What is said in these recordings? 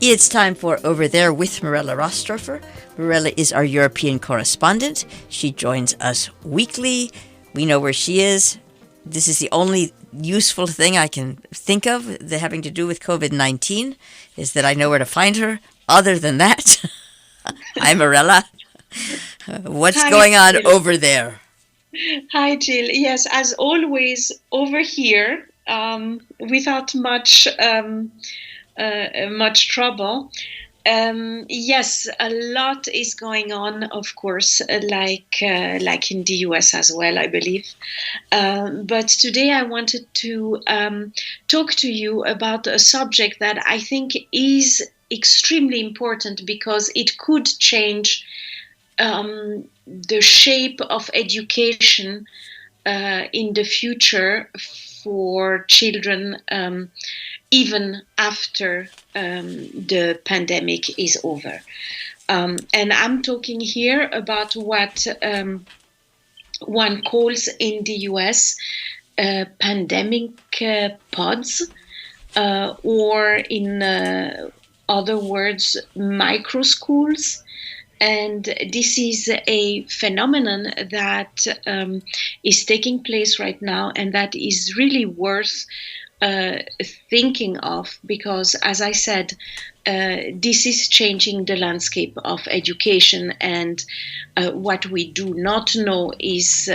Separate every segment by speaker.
Speaker 1: It's time for Over There with Mirella Rastorfer. Mirella is our European correspondent. She joins us weekly. We know where she is. This is the only useful thing I can think of that having to do with COVID-19 is that I know where to find her. Other than that, hi Mirella. What's
Speaker 2: Hi,
Speaker 1: going on
Speaker 2: Jill.
Speaker 1: over there?
Speaker 2: Hi, Jill. Yes, as always, over here, without much trouble. Yes, a lot is going on, of course, like in the US as well, I believe. But today I wanted to talk to you about a subject that I think is extremely important because it could change the shape of education in the future for children, even after the pandemic is over. And I'm talking here about what one calls in the US pandemic pods, or in other words, micro schools. And this is a phenomenon that is taking place right now, and that is really worth thinking of because, as I said, this is changing the landscape of education. And what we do not know is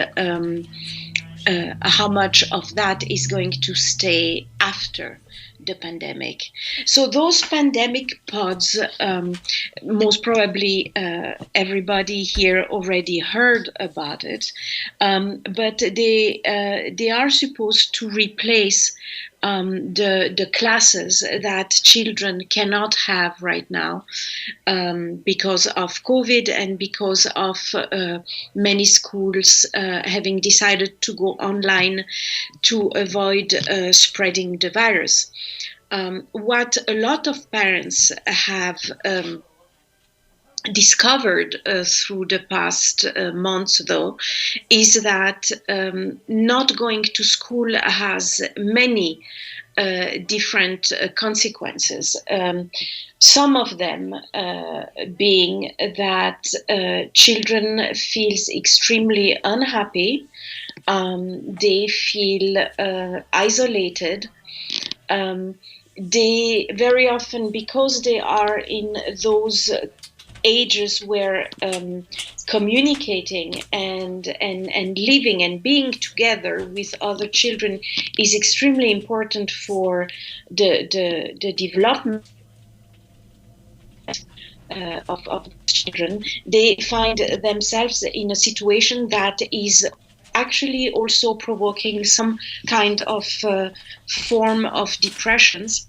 Speaker 2: how much of that is going to stay after the pandemic. So those pandemic pods, most probably everybody here already heard about it, but they are supposed to replace the classes that children cannot have right now because of COVID and because of many schools having decided to go online to avoid spreading the virus. What a lot of parents have discovered through the past months, though, is that not going to school has many different consequences. Some of them being that children feels extremely unhappy. They feel isolated. They very often, because they are in those ages where communicating and living and being together with other children is extremely important for the development of children, they find themselves in a situation that is actually also provoking some kind of form of depressions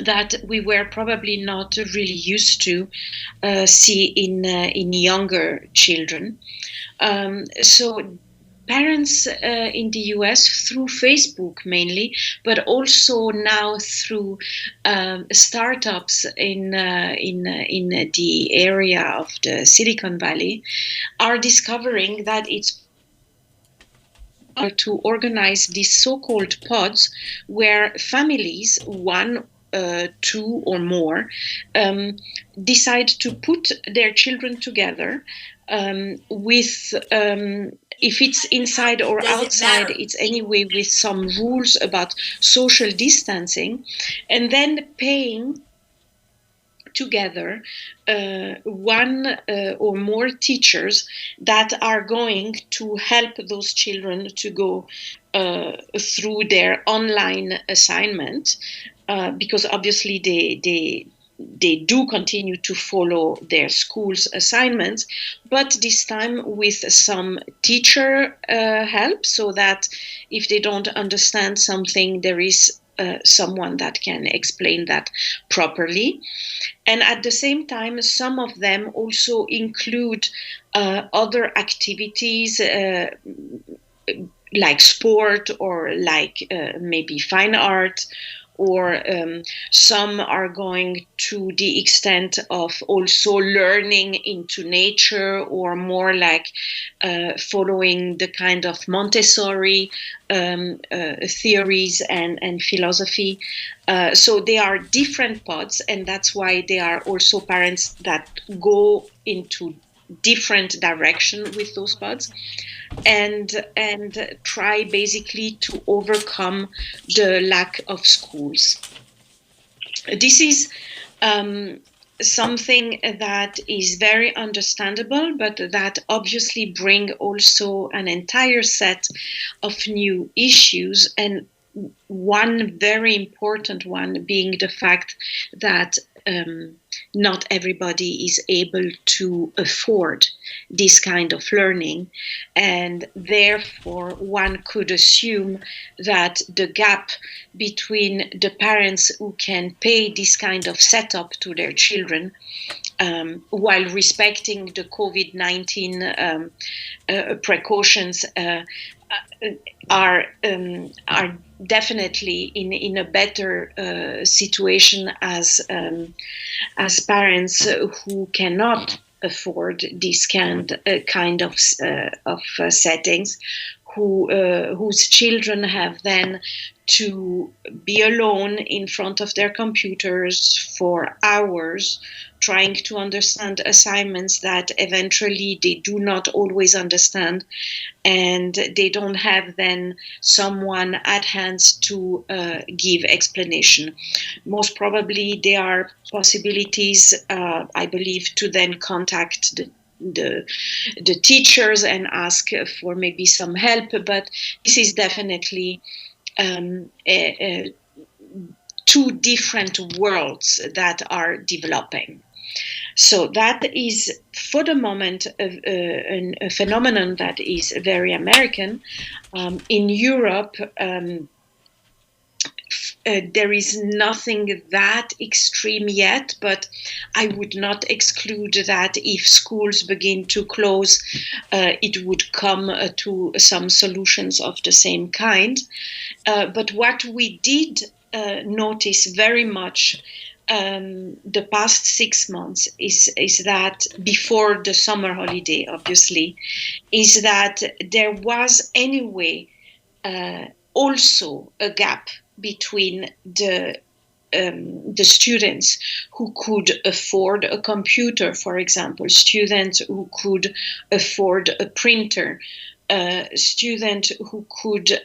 Speaker 2: that we were probably not really used to see in younger children. So parents in the US, through Facebook mainly, but also now through startups in the area of the Silicon Valley, are discovering that it's to organize these so-called pods where families, one, two or more, decide to put their children together with, if it's inside or
Speaker 1: Does it
Speaker 2: outside,
Speaker 1: matter?
Speaker 2: it's anyway with some rules about social distancing, and then paying together one or more teachers that are going to help those children to go through their online assignment, because obviously they do continue to follow their school's assignments, but this time with some teacher help, so that if they don't understand something, there is someone that can explain that properly. And at the same time, some of them also include other activities like sport or like maybe fine art or some are going to the extent of also learning into nature, or more like following the kind of Montessori theories and philosophy. So they are different pods, and that's why they are also parents that go into different direction with those pods, and try basically to overcome the lack of schools. This is something that is very understandable, but that obviously bring also an entire set of new issues, and one very important one being the fact that not everybody is able to afford this kind of learning, and therefore one could assume that the gap between the parents who can pay this kind of setup to their children, while respecting the COVID-19 precautions, are definitely in a better situation as parents who cannot afford this kind of settings, whose children have then to be alone in front of their computers for hours, trying to understand assignments that eventually they do not always understand, and they don't have then someone at hand to give explanation. Most probably there are possibilities, I believe, to then contact the teachers and ask for maybe some help, but this is definitely two different worlds that are developing. So that is, for the moment, a phenomenon that is very American. In Europe, there is nothing that extreme yet, but I would not exclude that if schools begin to close, it would come to some solutions of the same kind. But what we did notice very much the past 6 months is that, before the summer holiday, obviously, is that there was anyway also a gap between the students who could afford a computer, for example, students who could afford a printer, students who could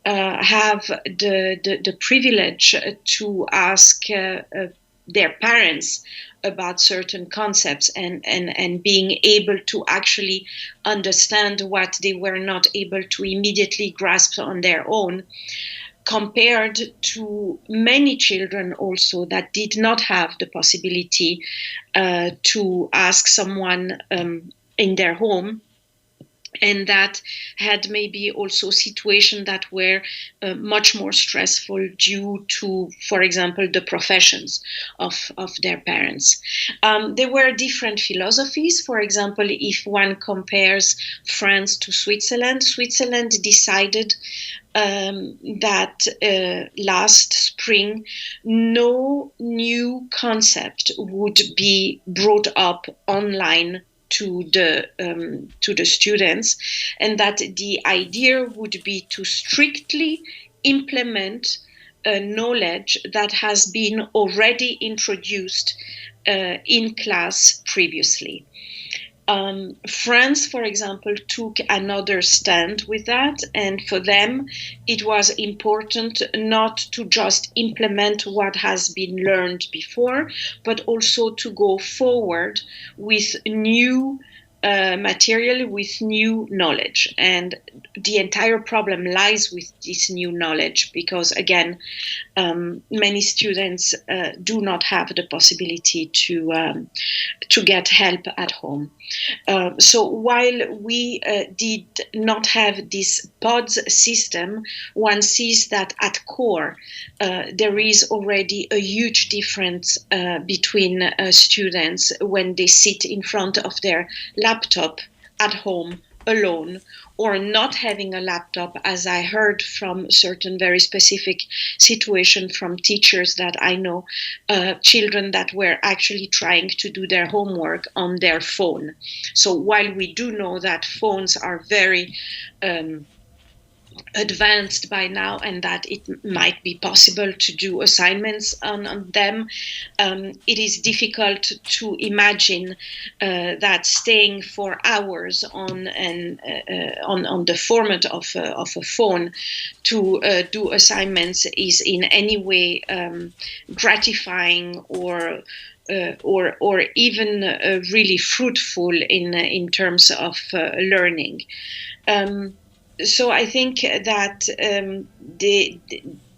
Speaker 2: have the privilege to ask their parents about certain concepts, and being able to actually understand what they were not able to immediately grasp on their own, compared to many children also that did not have the possibility to ask someone in their home, and that had maybe also situations that were much more stressful due to, for example, the professions of their parents. There were different philosophies. For example, if one compares France to Switzerland, Switzerland decided that last spring no new concept would be brought up online to the students, and that the idea would be to strictly implement knowledge that has been already introduced in class previously. France, for example, took another stand with that, and for them it was important not to just implement what has been learned before, but also to go forward with new material, with new knowledge. And the entire problem lies with this new knowledge, because again, many students do not have the possibility to get help at home. So while we did not have this pods system, one sees that at core there is already a huge difference between students when they sit in front of their laptop at home alone or not having a laptop, as I heard from certain very specific situations from teachers that I know, children that were actually trying to do their homework on their phone. So while we do know that phones are very advanced by now and that it might be possible to do assignments on them, it is difficult to imagine that staying for hours on the format of a phone to do assignments is in any way gratifying or even really fruitful in terms of learning. So I think that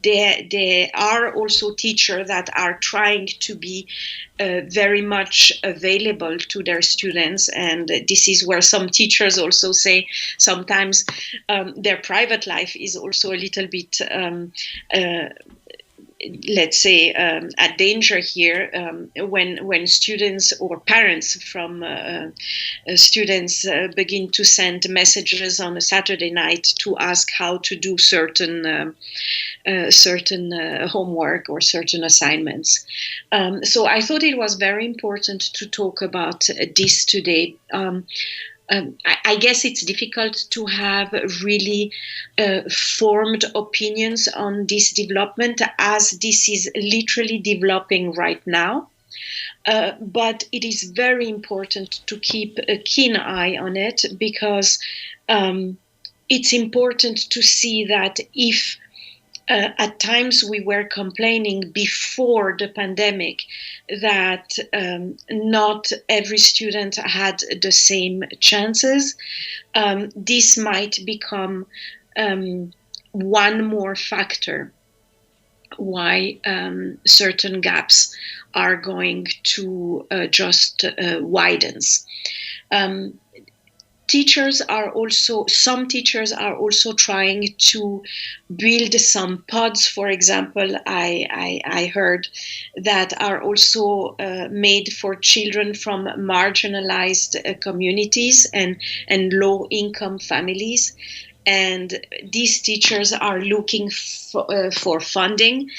Speaker 2: there are also teachers that are trying to be very much available to their students, and this is where some teachers also say sometimes their private life is also a little bit let's say, at danger here when students or parents from students begin to send messages on a Saturday night to ask how to do certain homework or certain assignments. So I thought it was very important to talk about this today. I guess it's difficult to have really formed opinions on this development, as this is literally developing right now. But it is very important to keep a keen eye on it, because it's important to see that if at times we were complaining before the pandemic that not every student had the same chances, this might become one more factor why certain gaps are going to just widens. Some teachers are also trying to build some pods. For example, I heard that are also made for children from marginalized communities and low-income families. And these teachers are looking for funding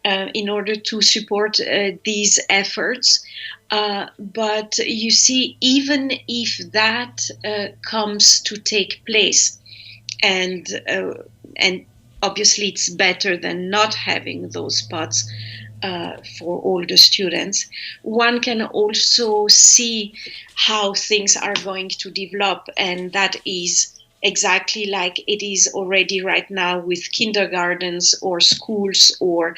Speaker 2: in order to support these efforts. But you see, even if that comes to take place, and obviously it's better than not having those pods for all the students, one can also see how things are going to develop, and that is exactly like it is already right now with kindergartens or schools or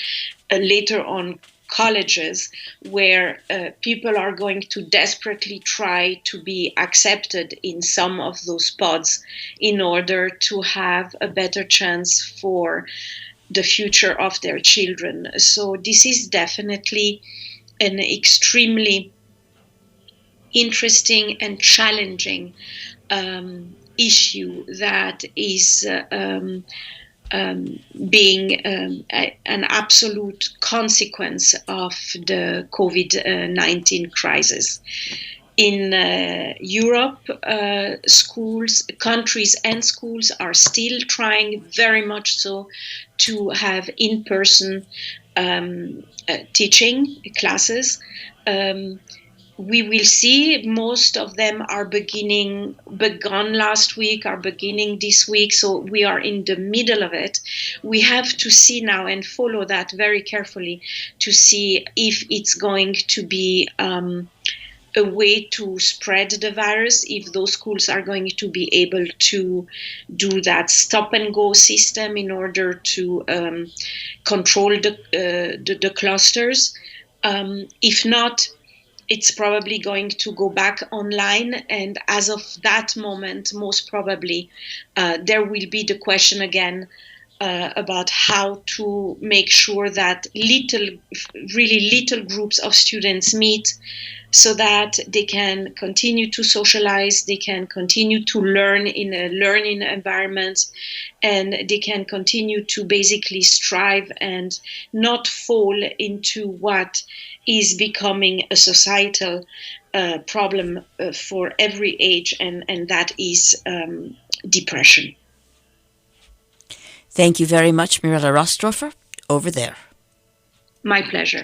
Speaker 2: later on colleges, where people are going to desperately try to be accepted in some of those pods in order to have a better chance for the future of their children. So this is definitely an extremely interesting and challenging issue that is being an absolute consequence of the COVID-19 crisis. In Europe, countries and schools are still trying very much so to have in-person teaching classes. We will see most of them are begun last week, are beginning this week. So we are in the middle of it. We have to see now and follow that very carefully to see if it's going to be a way to spread the virus, if those schools are going to be able to do that stop and go system in order to control the clusters. If not, it's probably going to go back online. And as of that moment, most probably, there will be the question again, about how to make sure that really little groups of students meet so that they can continue to socialize, they can continue to learn in a learning environment, and they can continue to basically strive and not fall into what is becoming a societal problem for every age, and that is depression.
Speaker 1: Thank you very much, Mirella Rastorfer. Over there.
Speaker 2: My pleasure.